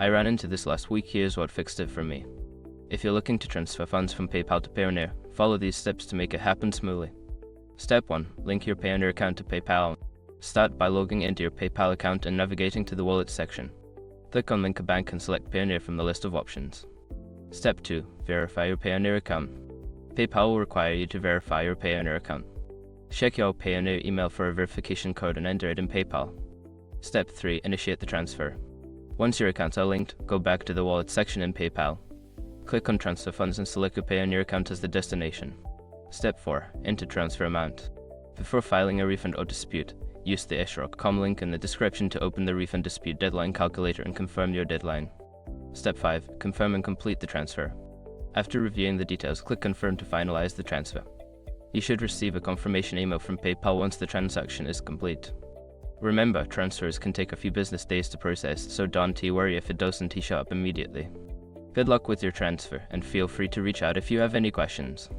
I ran into this last week. Here's what fixed it for me. If you're looking to transfer funds from PayPal to Payoneer, follow these steps to make it happen smoothly. Step 1. Link your Payoneer account to PayPal. Start by logging into your PayPal account and navigating to the Wallet section. Click on Link a Bank and select Payoneer from the list of options. Step 2. Verify your Payoneer account. PayPal will require you to verify your Payoneer account. Check your Payoneer email for a verification code and enter it in PayPal. Step 3. Initiate the transfer. Once your accounts are linked, go back to the Wallet section in PayPal. Click on Transfer Funds and select your Payoneer account as the destination. Step 4. Enter transfer amount. Before filing a refund or dispute, use the issue.com link in the description to open the refund dispute deadline calculator and confirm your deadline. Step 5. Confirm and complete the transfer. After reviewing the details, click Confirm to finalize the transfer. You should receive a confirmation email from PayPal once the transaction is complete. Remember, transfers can take a few business days to process, so don't worry if it doesn't show up immediately. Good luck with your transfer, and feel free to reach out if you have any questions.